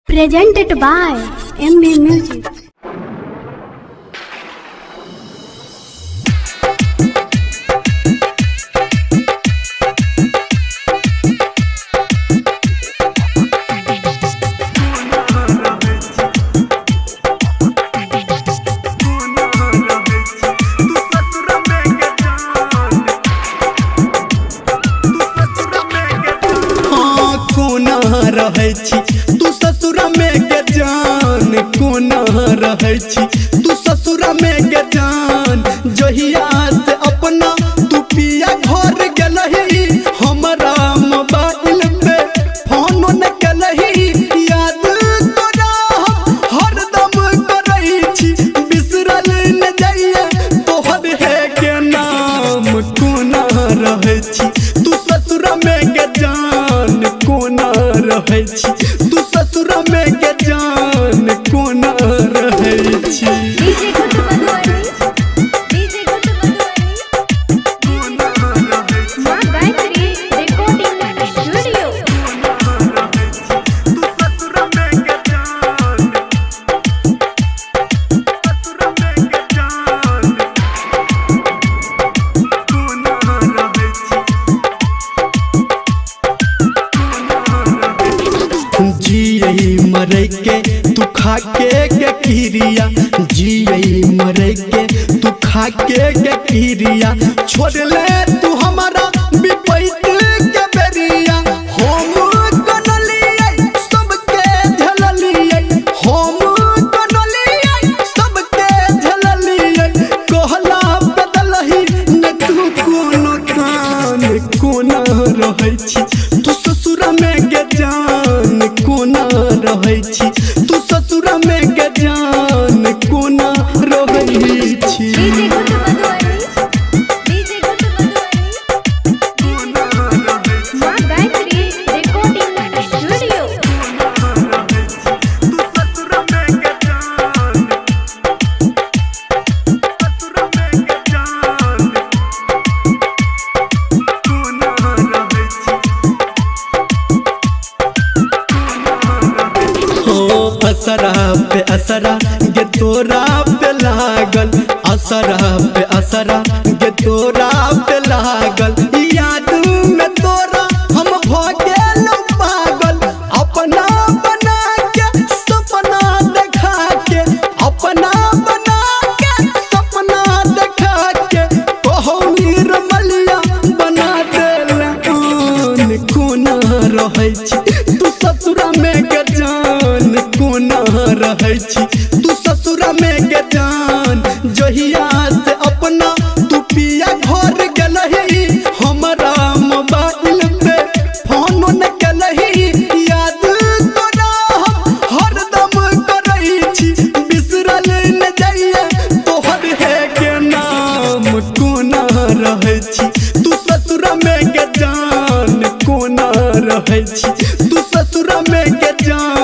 Presented by MB Music. तू ससुरा में के जान कोना रहै छी तू ससुरा में के जान जहिया से अपना तू पिया घर गेलही हमरा मोबाइल पे फोन न केलही याद तोरा हरदम करै छी बिसरल न जाइए तोहर है के नाम कोना रहै छी तू ससुरा में के जान कोना रहै छी तू ससुरा में के जान कोना रहै छी डीजे गुड मधुबनी मां गायत्री रिकॉर्डिंग स्टूडियो तू ससुरा में के जान ससुरा में के जान कोना रहै छी जियई मरै के तू खा के किरिया जियई मरै के तू खा के किरिया छोड़ ले तू हमारा विपैत के बेरिया हम कनलिए सबके झललिए हम कनलिए सबके झललिए कहला बदलही न तू कोनो कान कोना रहै छी तू ससुरा में के जान कोना रहै छी तू ससुरा में के जान कोना रहै छी डीजे गुड मधुबनी मां गायत्री रिकॉर्डिंग स्टूडियो तू ससुरा में के जान ससुरा में के जान कोना रहै छी हो असरा पे असरा गे तोरा पे लागल असरा पे असरा गे तोरा पे लागल याद में तोरा हम भ गेल पागल अपना बना के सपना देखा के अपना बना के सपना देखा के कहो निर्मलिया बना देला आन कोना रहै छी तू ससुरा में के जान कोना रहै छी तू ससुरा में के जान जहिया से अपना तू पिया घर गेलही हमरा मोबाइल पे फोन न केलही याद तोरा हरदम करै छी बिसरल न जाइए तोहर है के नाम कोना रहै छी तू ससुरा में के जान कोना रहै छी तू ससुरा में के जान